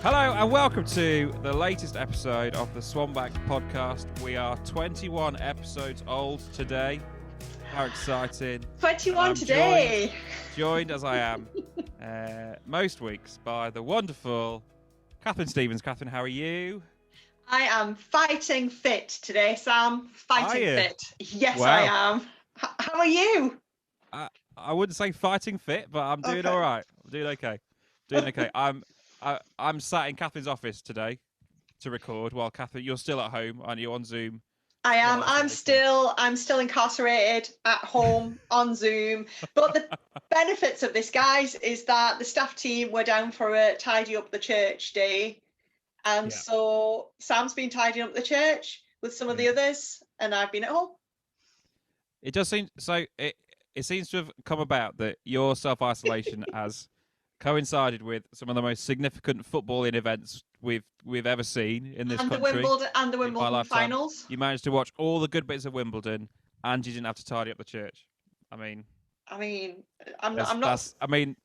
Hello and welcome to the latest episode of the SwanBank podcast. We are 21 episodes old today. How exciting. 21 today. Joined as I am most weeks by the wonderful Kathryn Stevens. Kathryn, how are you? I am fighting fit today, Sam. Fighting fit. Yes, wow. I am. How are you? I wouldn't say fighting fit, but I'm doing all right. I'm doing okay. I'm sat in Kathryn's office today to record while Kathryn, you're still at home, aren't you, on Zoom? I am. I'm still incarcerated at home on Zoom. But the benefits of this, guys, is that the staff team were down for a tidy up the church day. And so Sam's been tidying up the church with some of the others, and I've been at home. It does seem so. It seems to have come about that your self-isolation has coincided with some of the most significant footballing events we've ever seen in this country. The Wimbledon finals. You managed to watch all the good bits of Wimbledon, and you didn't have to tidy up the church.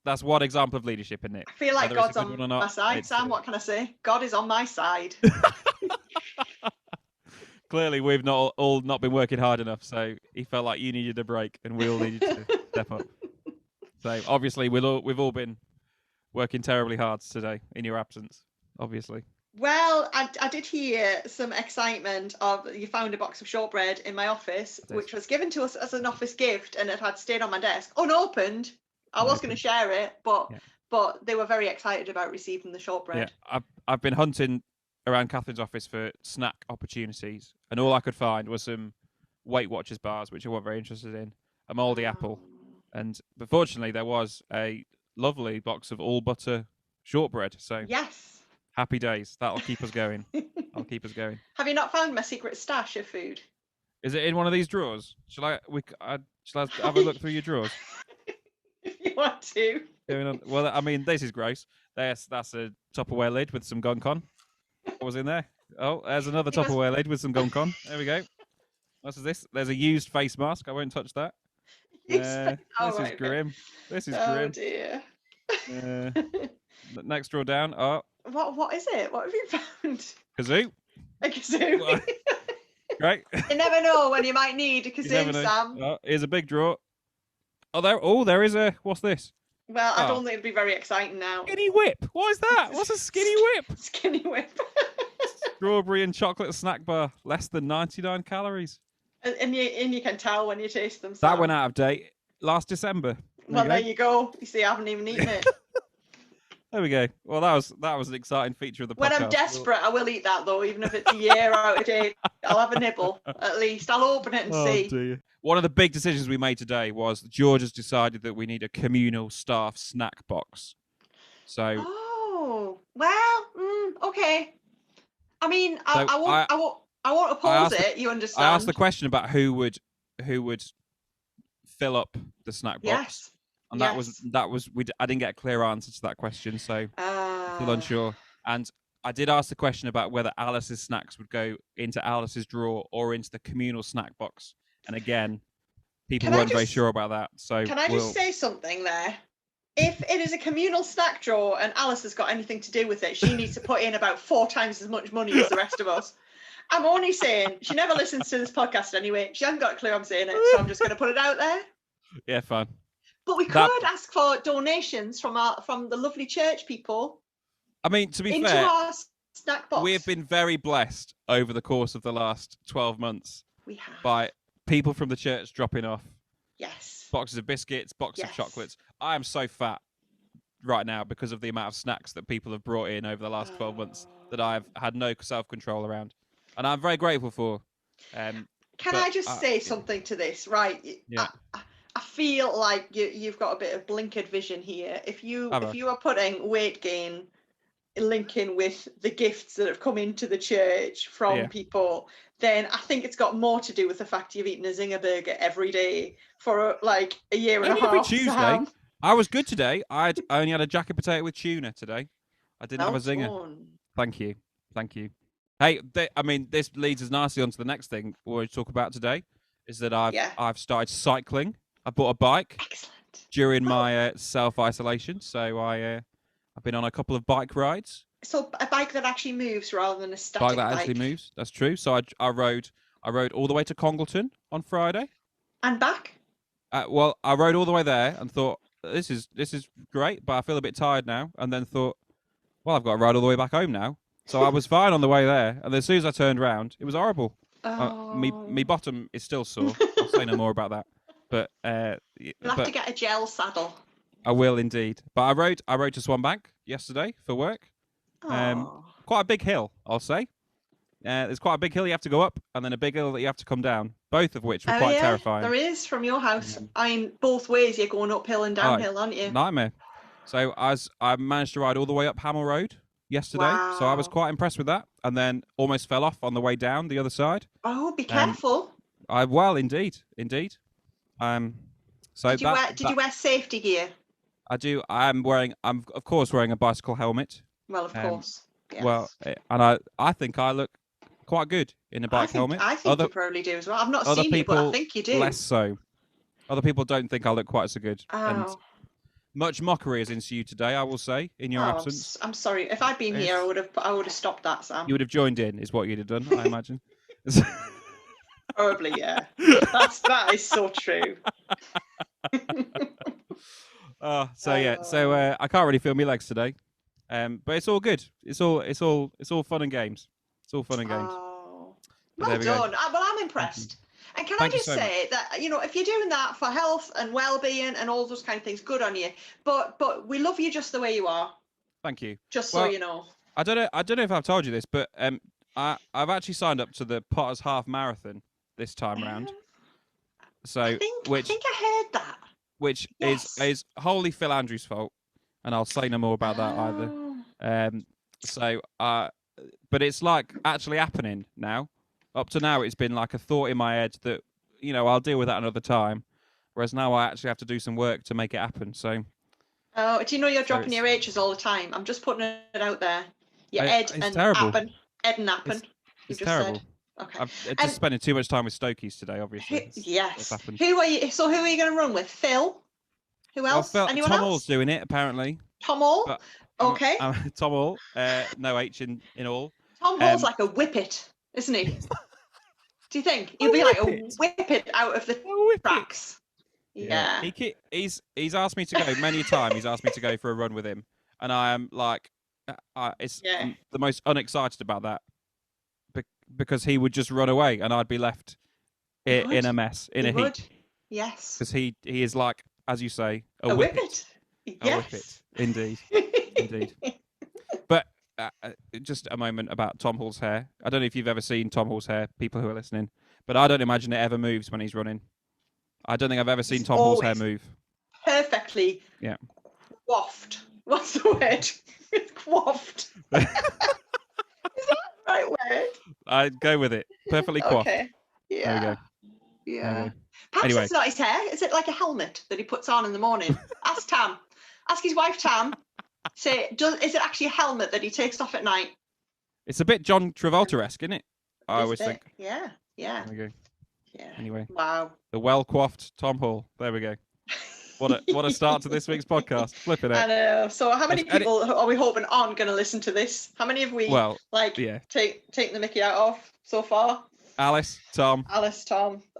That's one example of leadership, isn't it? I feel like God's on my side, Sam. What can I say? God is on my side. Clearly, we've not been working hard enough, so he felt like you needed a break, and we all needed to step up. So obviously, we've all been working terribly hard today in your absence, obviously. Well, I did hear some excitement of you found a box of shortbread in my office, which was given to us as an office gift, and it had stayed on my desk unopened. I was going to share it, but they were very excited about receiving the shortbread. Yeah, I've been hunting around Kathryn's office for snack opportunities, and all I could find was some Weight Watchers bars, which I wasn't very interested in, a mouldy apple, but fortunately there was a lovely box of all butter shortbread. So yes, happy days. That'll keep us going. Have you not found my secret stash of food? Is it in one of these drawers? Shall I have a look through your drawers? If you want to. Well, I mean, this is gross. That's a Tupperware lid with some gunk on. What was in there? Oh, there's another Tupperware lid with some gunk on. There we go. What is this? There's a used face mask. I won't touch that. This is grim. This is grim. Oh dear. Next drawer down. Oh. What is it? What have you found? Kazoo. A kazoo. Great. You never know when you might need a kazoo, Sam. Oh, here's a big drawer. There is a. What's this? Well, I don't think it'd be very exciting now. Skinny whip. What is that? What's a skinny whip? Skinny whip. Strawberry and chocolate snack bar. Less than 99 calories. And you can tell when you taste them. Sam. That went out of date last December. There you go. You see, I haven't even eaten it. There we go. Well, that was an exciting feature of the podcast. When I'm desperate, I will eat that though, even if it's a year out of date. I'll have a nibble at least. I'll open it and see. Dear. One of the big decisions we made today was George has decided that we need a communal staff snack box. So. Oh well, okay. I mean, I won't oppose it. You understand? I asked the question about who would fill up the snack box. Yes. And I didn't get a clear answer to that question, so still unsure. And I did ask the question about whether Alice's snacks would go into Alice's drawer or into the communal snack box. And again, people weren't very sure about that. So can I just say something there? If it is a communal snack drawer and Alice has got anything to do with it, she needs to put in about 4 times as much money as the rest of us. I'm only saying, she never listens to this podcast anyway. She hasn't got a clue I'm saying it, so I'm just going to put it out there. Yeah, fine. But we could ask for donations from the lovely church people. I mean, to be fair, into our snack box. We have been very blessed over the course of the last 12 months. We have. By people from the church dropping off. Yes. Boxes of biscuits, boxes of chocolates. I am so fat right now because of the amount of snacks that people have brought in over the last 12 months that I've had no self-control around. And I'm very grateful for. Can I just say something to this? Right. Yeah. I feel like you've got a bit of blinkered vision here. If you are putting weight gain linking with the gifts that have come into the church from people, then I think it's got more to do with the fact you've eaten a Zinger burger every day for like a year and a half. Every Tuesday. I was good today. I only had a jacket potato with tuna today. I didn't have a Zinger. Thank you. Hey, this leads us nicely on to the next thing we're going to talk about today, is that I've started cycling. I bought a bike. Excellent. During my self-isolation, so I've been on a couple of bike rides. So a bike that actually moves rather than a static bike. That actually moves. That's true. So I rode all the way to Congleton on Friday. And back? Well, I rode all the way there and thought this is great, but I feel a bit tired now. And then thought, well, I've got to ride all the way back home now. So I was fine on the way there, and as soon as I turned round, it was horrible. Me bottom is still sore. I'll say no more about that. But you'll have to get a gel saddle. I will indeed. But I rode to SwanBank yesterday for work. Quite a big hill, I'll say. There's quite a big hill you have to go up, and then a big hill that you have to come down. Both of which were quite terrifying. There is from your house. I mean, both ways you're going uphill and downhill, aren't you? Nightmare. So I managed to ride all the way up Hamel Road yesterday. Wow. So I was quite impressed with that, and then almost fell off on the way down the other side. Oh, be careful. Indeed. So did you wear safety gear? I do. I'm of course wearing a bicycle helmet. Well, of course. Yes. Well, and I think I look quite good in a bike helmet. I think you probably do as well. I've not seen you, but I think you do. Less so. Other people don't think I look quite so good. Oh. And much mockery has ensued today, I will say, in your absence. I'm sorry. If I'd been here, I would have stopped that, Sam. You would have joined in, is what you'd have done, I imagine. Probably, yeah. That is so true. So I can't really feel my legs today, but it's all good. It's all fun and games. It's all fun and games. Oh, well done. Well, I'm impressed. And can I just say that, if you're doing that for health and well-being and all those kind of things, good on you. But we love you just the way you are. Thank you. Just so you know. I don't know if I've told you this, but I've actually signed up to the Potters Half Marathon this time round. So I think I heard that. Which is wholly Phil Andrews' fault, and I'll say no more about that either. But it's like actually happening now. Up to now, it's been like a thought in my head that I'll deal with that another time. Whereas now I actually have to do some work to make it happen. So. Oh, do you know you're dropping your H's all the time? I'm just putting it out there. Your Ed and terrible. Appen. Ed and Appen. It's terrible. Said. Okay. I'm just spending too much time with Stokies today, obviously. Yes. Who are you going to run with? Phil? Who else? Anyone Tom else? Hall's doing it, apparently. Tom Hall? Okay. Tom Hall. No H in all. Tom Hall's like a whippet, isn't he? Do you think? He'll be like a whippet out of the tracks. Yeah. He's asked me to go many times. He's asked me to go for a run with him. And I am like, I'm the most unexcited about that. Because he would just run away and I'd be left in a mess, in a heap. Yes. Because he is like, as you say, a whippet. Yes. A whippet, indeed. Indeed. But just a moment about Tom Hall's hair. I don't know if you've ever seen Tom Hall's hair, people who are listening, but I don't imagine it ever moves when he's running. I don't think I've ever seen Tom Hall's hair move. Perfectly. Yeah. Coiffed. What's the word? Coiffed. Is that the right word? I'd go with it. Perfectly coiffed. Okay. Yeah. There we go. Yeah. Perhaps it's not his hair. Is it like a helmet that he puts on in the morning? Ask Tam. Ask his wife Tam. Say, is it actually a helmet that he takes off at night? It's a bit John Travolta-esque, isn't it? I always think. Yeah. There we go. Yeah. Anyway. Wow. The well-coiffed Tom Hall. There we go. What a start to this week's podcast. Flipping it. I know. So how many people are we hoping aren't going to listen to this? How many have we take the mickey out of so far? Alice, Tom. I'm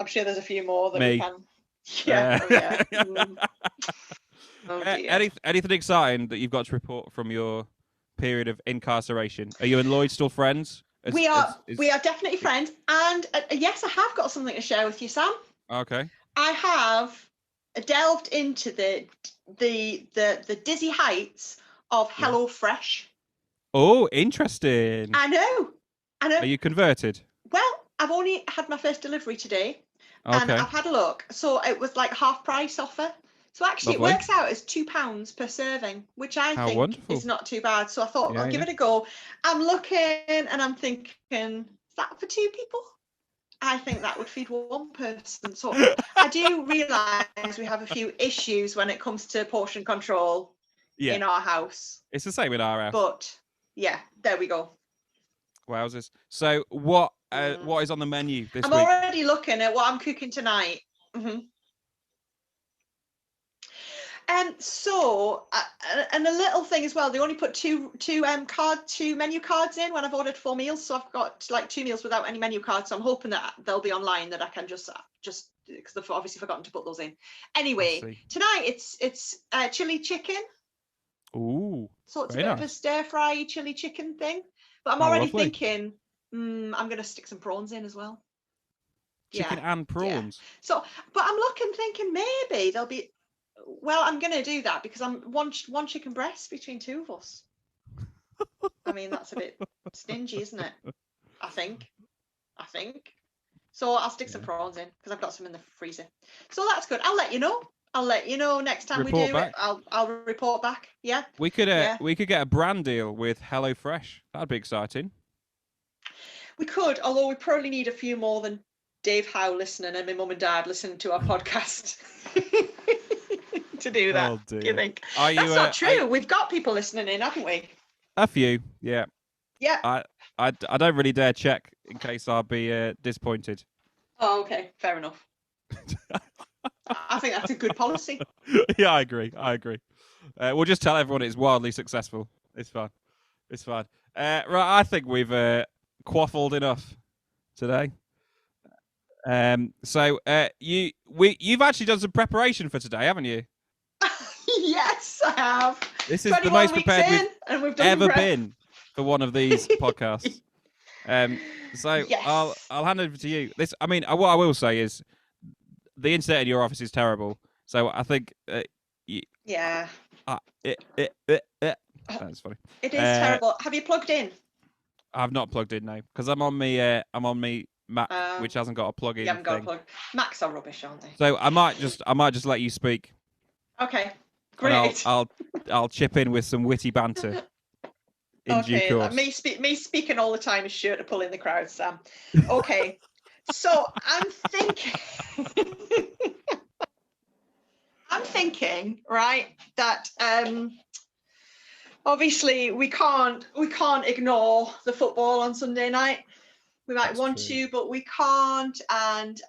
sure there's a few more that me. We can. Yeah. Anything exciting that you've got to report from your period of incarceration? Are you and Lloyd still friends? We are definitely friends, and yes, I have got something to share with you, Sam. Okay. I have delved into the dizzy heights of HelloFresh. Oh, interesting. I know. Are you converted? Well, I've only had my first delivery today, okay. And I've had a look. So it was like half price offer. So actually, Lovely. It works out as £2 per serving, which I think wonderful. is not too bad. So I thought I'll give it a go. I'm looking and I'm thinking, is that for 2 people? I think that would feed 1 person. So I do realise we have a few issues when it comes to portion control in our house. It's the same in our house. But yeah, there we go. Wowzers. So what is on the menu this week? I'm already looking at what I'm cooking tonight. Mm-hmm. So, and a little thing as well, they only put two menu cards in when I've ordered 4 meals. So I've got like 2 meals without any menu cards. So I'm hoping that they'll be online, that I can just because they've obviously forgotten to put those in. Anyway, tonight it's chili chicken. Ooh. So it's a bit of a stir fry chili chicken thing. But I'm already thinking, I'm going to stick some prawns in as well. Chicken and prawns. Yeah. So, but I'm thinking maybe there'll be. Well, I'm going to do that because I'm one chicken breast between 2 of us. I mean, that's a bit stingy, isn't it? I think. So I'll stick some prawns in because I've got some in the freezer. So that's good. I'll let you know next time we do it. I'll report back. Yeah. We could get a brand deal with HelloFresh. That'd be exciting. We could, although we probably need a few more than Dave Howe listening and my mum and dad listening to our podcast to do that. Oh, do you think? That's not true. We've got people listening in, haven't we? A few, yeah. Yeah. I don't really dare check in case I'll be disappointed. Oh, okay. Fair enough. I think that's a good policy. Yeah, I agree. We'll just tell everyone it's wildly successful. It's fine. Right, I think we've quaffled enough today. So you've actually done some preparation for today, haven't you? Yes, I have. This is the most prepared we've ever been for one of these podcasts. So yes. I'll hand it over to you. What I will say is the internet in your office is terrible. So I think yeah. That's funny. It is terrible. Have you plugged in? I've not plugged in, no, because I'm on me Mac, which hasn't got a plug-in. You haven't got a plug. Macs are rubbish, aren't they? So I might just let you speak. Okay, great. I'll chip in with some witty banter in due course. Me speaking all the time is sure to pull in the crowd, Sam. Okay, so I'm thinking, right, that obviously we can't ignore the football on Sunday night. We might want to, but we can't. And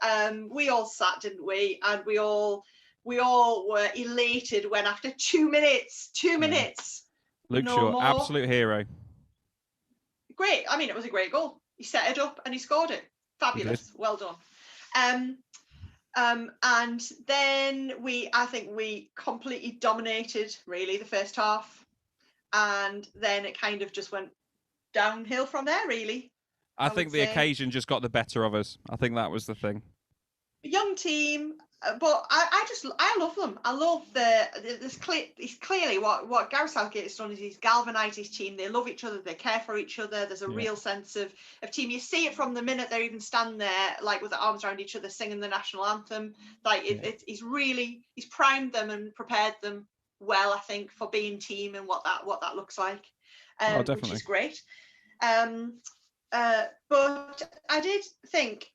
we all sat, didn't we? And we all were elated when after 2 minutes, Luke Shaw, absolute hero. Great. I mean, it was a great goal. He set it up and he scored it. Fabulous. Well done. And then I think we completely dominated really the first half, and then it kind of just went downhill from there, really. I think the occasion just got the better of us. I think that was the thing. A young team, but I love them. I love it's clearly what Gareth Southgate has done is he's galvanised his team. They love each other. They care for each other. There's a real sense of team. You see it from the minute they're even standing there, like with their arms around each other, singing the national anthem. Like he's primed them and prepared them well, I think, for being team and what that looks like, which is great. But I did think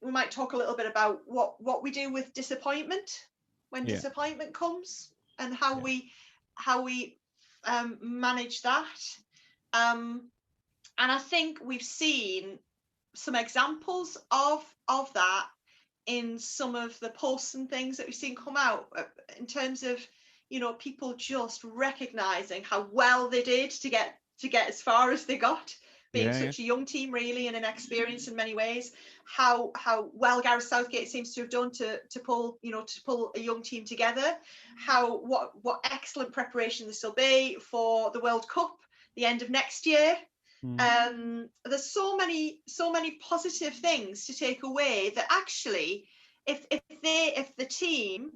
we might talk a little bit about what we do with disappointment when disappointment comes, and how we manage that. And I think we've seen some examples of that in some of the posts and things that we've seen come out in terms of, people just recognizing how well they did to get as far as they got. Being such a young team, really, and inexperienced in many ways, how well Gareth Southgate seems to have done to pull a young team together. What excellent preparation this will be for the World Cup, the end of next year. There's so many positive things to take away that actually, if the team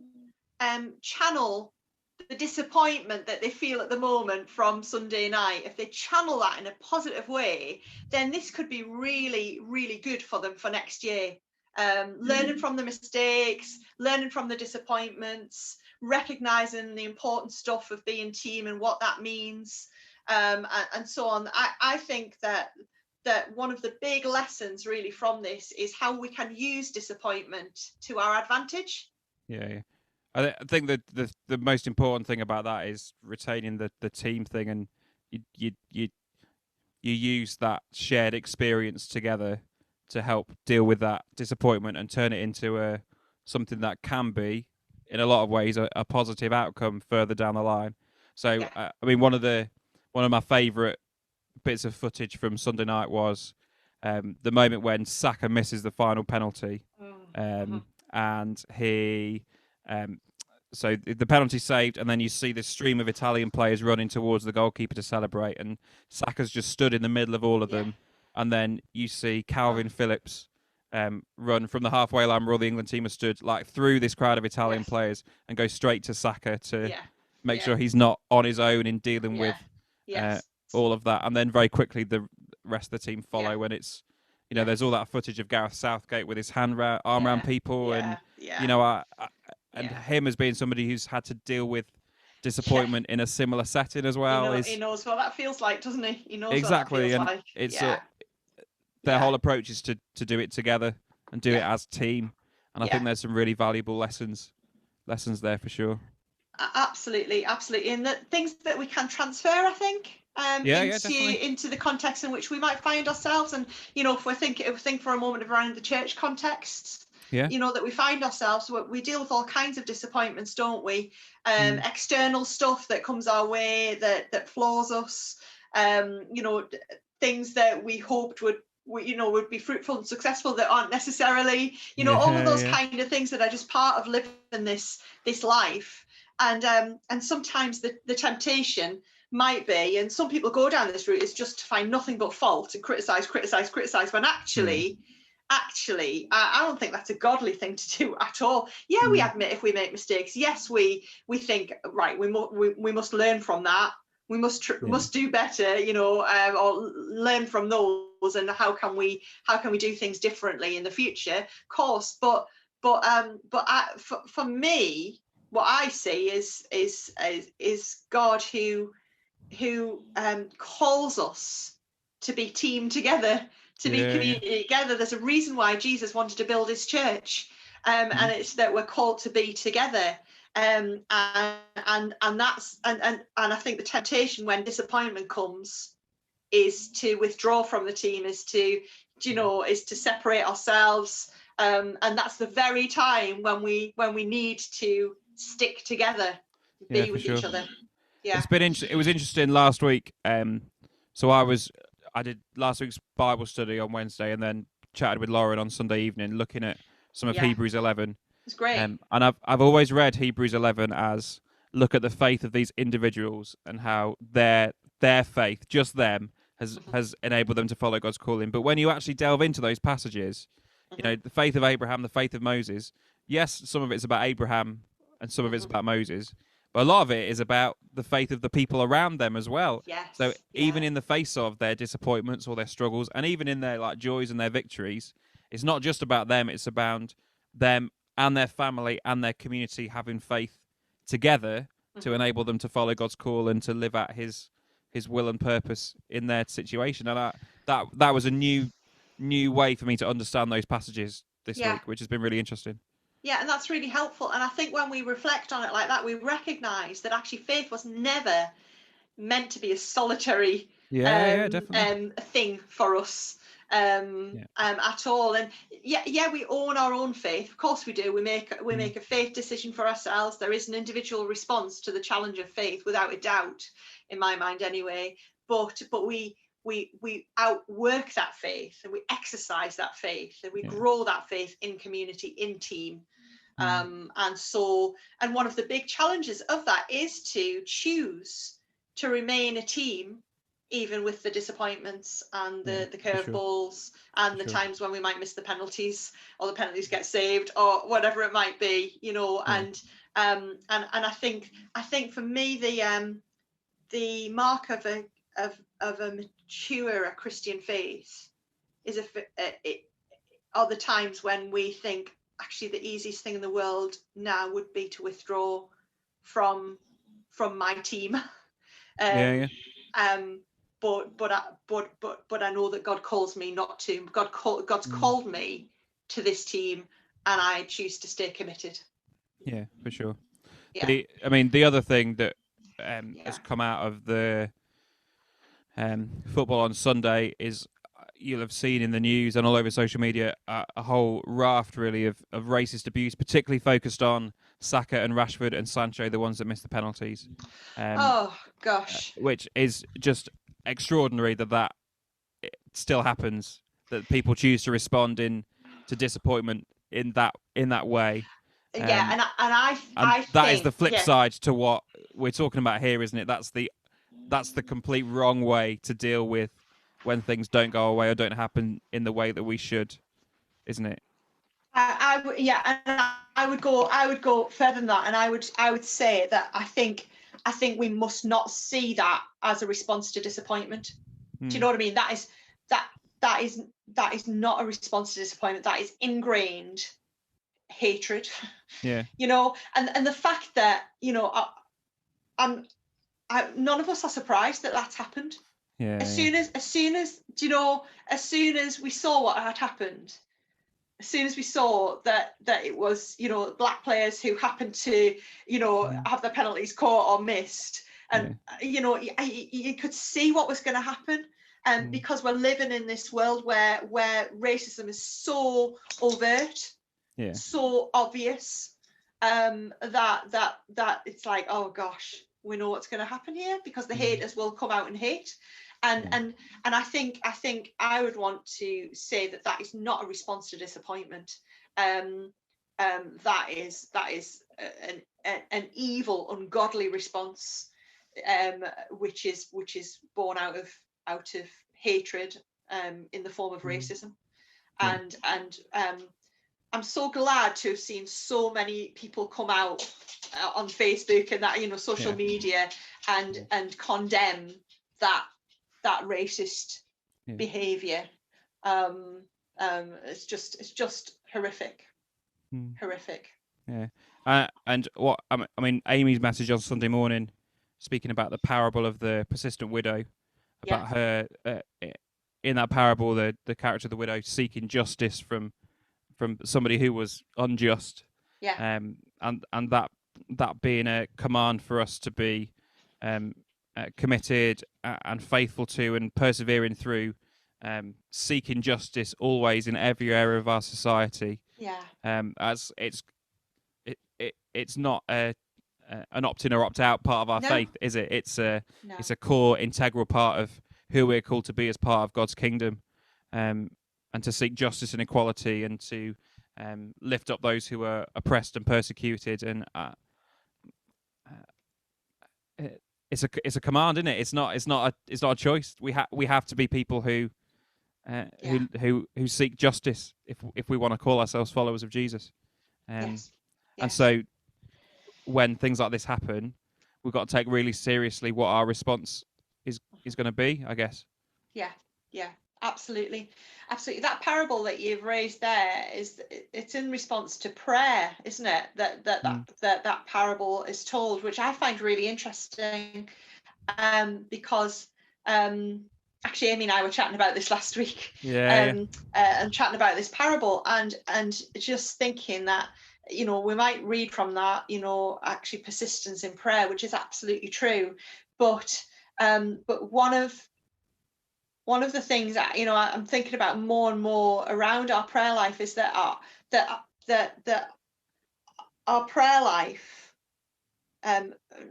channel the disappointment that they feel at the moment from Sunday night, if they channel that in a positive way, then this could be really, really good for them for next year. Learning from the mistakes, learning from the disappointments, recognizing the important stuff of being team and what that means, and so on. I think that one of the big lessons really from this is how we can use disappointment to our advantage. Yeah. I think that the most important thing about that is retaining the team thing, and you use that shared experience together to help deal with that disappointment and turn it into something that can be in a lot of ways a positive outcome further down the line. So I mean, one of my favourite bits of footage from Sunday night was the moment when Saka misses the final penalty, and he. So the penalty saved, and then you see this stream of Italian players running towards the goalkeeper to celebrate, and Saka's just stood in the middle of all of them, and then you see Calvin Phillips run from the halfway line where all the England team has stood, like through this crowd of Italian players, and go straight to Saka to make sure he's not on his own in dealing with all of that, and then very quickly the rest of the team follow when it's. There's all that footage of Gareth Southgate with his arm around people, and him as being somebody who's had to deal with disappointment in a similar setting as well. He knows what that feels like, doesn't he? He knows exactly, what that feels and like. it's their whole approach is to do it together and do it as team, and I think there's some really valuable lessons there for sure. Absolutely, and the things that we can transfer, I think. Into the context in which we might find ourselves, and if we think for a moment around the church context, that we find ourselves, we deal with all kinds of disappointments, don't we? External stuff that comes our way that floors us, things that we hoped would be fruitful and successful that aren't necessarily, all of those kind of things that are just part of living this life, and sometimes the temptation might be, and some people go down this route, is just to find nothing but fault and criticize, when actually I don't think that's a godly thing to do at all. We admit if we make mistakes. Yes, we think, right, we must learn from that, we must do better, or learn from those, and how can we do things differently in the future, of course. But for me, what I see is God who calls us to be team together, to be community together. There's a reason why Jesus wanted to build his church, and it's that we're called to be together. And that's and I think the temptation when disappointment comes is to withdraw from the team, is to separate ourselves, and that's the very time when we need to stick together, be with each other. It's been it was interesting last week. So I did last week's Bible study on Wednesday, and then chatted with Lauren on Sunday evening, looking at some of Hebrews 11. It's great. And I've always read Hebrews 11 as look at the faith of these individuals and how their faith, just them, has enabled them to follow God's calling. But when you actually delve into those passages, the faith of Abraham, the faith of Moses, yes, some of it's about Abraham and some of it's about Moses. But a lot of it is about the faith of the people around them as well. Yes, so even in the face of their disappointments or their struggles, and even in their joys and their victories, it's not just about them. It's about them and their family and their community having faith together to enable them to follow God's call and to live out His will and purpose in their situation. And that was a new way for me to understand those passages this week, which has been really interesting. Yeah, and that's really helpful. And I think when we reflect on it like that, we recognise that actually faith was never meant to be a solitary thing for us at all. And we own our own faith. Of course we do. We make a faith decision for ourselves. There is an individual response to the challenge of faith, without a doubt, in my mind anyway. But we outwork that faith, and we exercise that faith, and we grow that faith in community, in team. And one of the big challenges of that is to choose to remain a team, even with the disappointments and the curveballs and the times when we might miss the penalties, or the penalties get saved, or whatever it might be, and I think for me the mark of a mature Christian faith is are the times when we think actually the easiest thing in the world now would be to withdraw from my team. But I know that God calls me not to. God's called me to this team, and I choose to stay committed. Yeah, for sure. The other thing that has come out of the football on Sunday is, you'll have seen in the news and all over social media, a whole raft really of racist abuse, particularly focused on Saka and Rashford and Sancho, the ones that missed the penalties. Oh gosh, which is just extraordinary that it still happens, that people choose to respond to disappointment in that way. Yeah, and I that think is the flip side to what we're talking about here, isn't it? That's the complete wrong way to deal with when things don't go away or don't happen in the way that we should, isn't it? I would go further than that, and I would say that I think we must not see that as a response to disappointment. Do you know what I mean? That is not a response to disappointment. That is ingrained hatred. Yeah. You know, and the fact that, you know, none of us are surprised that that's happened. Yeah. As soon as do you know, as soon as we saw what had happened, as soon as we saw that it was, you know, black players who happened to, you know, have their penalties caught or missed, and you know, you could see what was going to happen. And because we're living in this world where racism is so overt, so obvious, that it's like, oh gosh, we know what's going to happen here, because the haters will come out and hate. And I think I would want to say that is not a response to disappointment. That is an evil, ungodly response, which is born out of hatred, in the form of racism. And I'm so glad to have seen so many people come out on Facebook and that, you know, social media and condemn that racist behavior. It's just horrific. Horrific. Yeah. And what I mean, Amy's message on Sunday morning, speaking about the parable of the persistent widow, about her in that parable, the character of the widow seeking justice from somebody who was unjust. And that being a command for us to be committed and faithful to and persevering through, seeking justice always in every area of our society. As it's not an opt-in or opt-out part of our faith, is it? It's a core, integral part of who we're called to be as part of God's kingdom, and to seek justice and equality, and to lift up those who are oppressed and persecuted. And it's a command, isn't it? It's not a choice. We have to be people who seek justice if we want to call ourselves followers of Jesus. And so when things like this happen, we've got to take really seriously what our response is going to be, I guess. Yeah, absolutely. That parable that you've raised there it's in response to prayer, isn't it? That parable is told, which I find really interesting, because actually Amy and I were chatting about this last week, and chatting about this parable, and just thinking that, you know, we might read from that, you know, actually persistence in prayer, which is absolutely true, but one of the things that, you know, I'm thinking about more and more around our prayer life is that our prayer life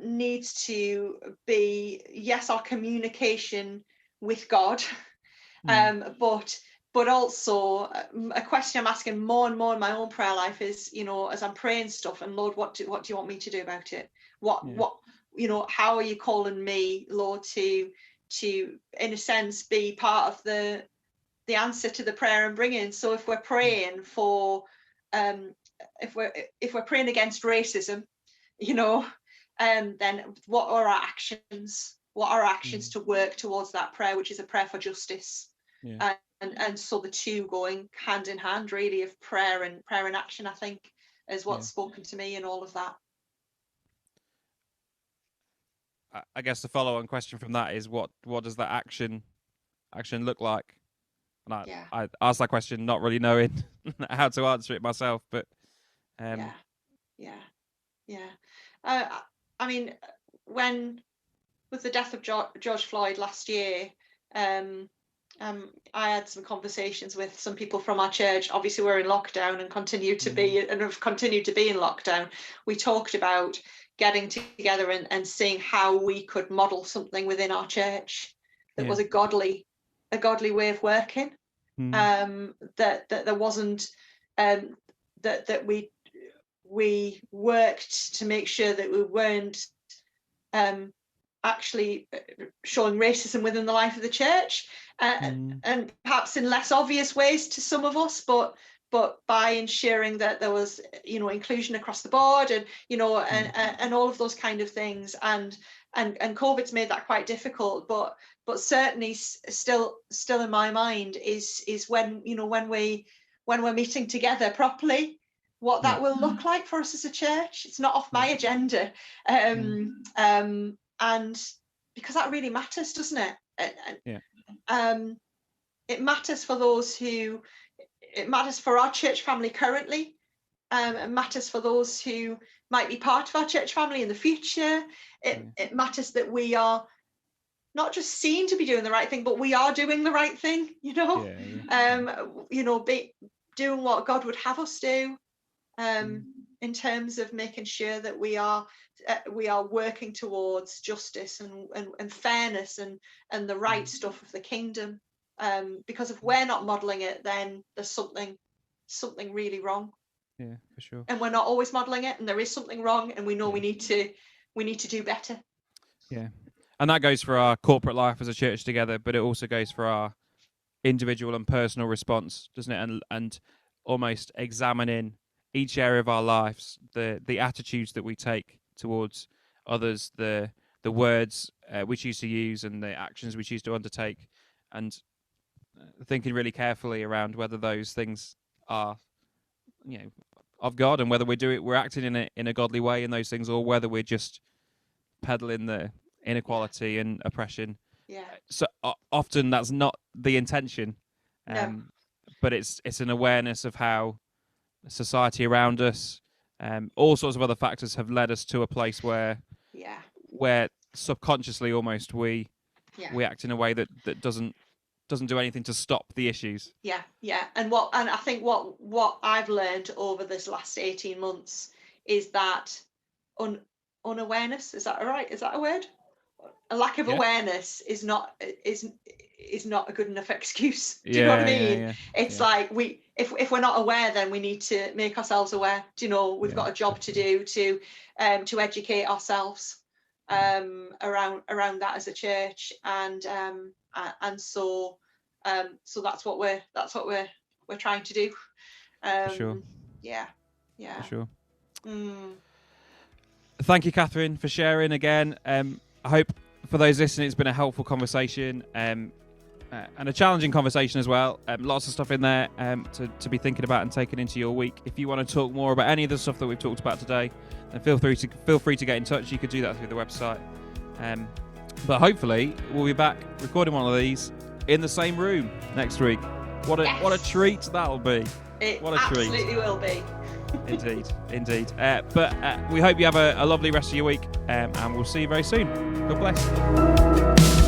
needs to be, yes, our communication with God, but also a question I'm asking more and more in my own prayer life is, you know, as I'm praying stuff, and Lord, what do you want me to do about it? What you know, how are you calling me, Lord, to in a sense be part of the answer to the prayer I'm bringing? So if we're praying for if we're praying against racism, you know, then what are our actions? What are our actions to work towards that prayer, which is a prayer for justice? And so the two going hand in hand, really, of prayer and action, I think, is what's spoken to me in all of that. I guess the follow-on question from that is, what does that action look like? And I asked that question not really knowing how to answer it myself, but I mean, when with the death of George Floyd last year, I had some conversations with some people from our church. Obviously, we're in lockdown and continue to be, and have continued to be in lockdown. We talked about getting together and seeing how we could model something within our church that was a godly way of working. That there wasn't that we worked to make sure that we weren't actually showing racism within the life of the church, and perhaps in less obvious ways to some of us, but by ensuring that there was, inclusion across the board, and and all of those kind of things, and COVID's made that quite difficult, but certainly still in my mind is when we're meeting together properly, what that will look like for us as a church. It's not off my agenda, and because that really matters, doesn't it? It matters for those who, it matters for our church family currently. It matters for those who might be part of our church family in the future. It matters that we are not just seen to be doing the right thing, but we are doing the right thing. Doing what God would have us do, in terms of making sure that we are working towards justice and fairness and the right stuff of the kingdom. Because if we're not modeling it, then there's something really wrong. Yeah, for sure. And we're not always modeling it, and there is something wrong, and we know we need to do better. Yeah, and that goes for our corporate life as a church together, but it also goes for our individual and personal response, doesn't it? And almost examining each area of our lives, the attitudes that we take towards others, the words we choose to use, and the actions we choose to undertake, and thinking really carefully around whether those things are, of God, and whether we're acting in a godly way in those things, or whether we're just peddling the inequality and oppression. Yeah. So often that's not the intention, No. but it's an awareness of how society around us, all sorts of other factors have led us to a place where subconsciously almost we act in a way that doesn't do anything to stop the issues. Yeah. And I think what I've learned over this last 18 months is that unawareness, is that all right? Is that a word? A lack of awareness is not a good enough excuse. Do you know what I mean? Yeah. It's like if we're not aware, then we need to make ourselves aware. Do you know, we've got a job to do to educate ourselves around that as a church, and so that's what we're trying to do. For sure. Yeah. For sure. Thank you, Kathryn, for sharing again. I hope for those listening it's been a helpful conversation, and a challenging conversation as well. Lots of stuff in there to be thinking about and taking into your week. If you want to talk more about any of the stuff that we've talked about today, then feel free to get in touch. You could do that through the website. But hopefully we'll be back recording one of these in the same room next week. What a treat that'll be. What a treat. It absolutely will be. Indeed. But we hope you have a lovely rest of your week, and we'll see you very soon. God bless.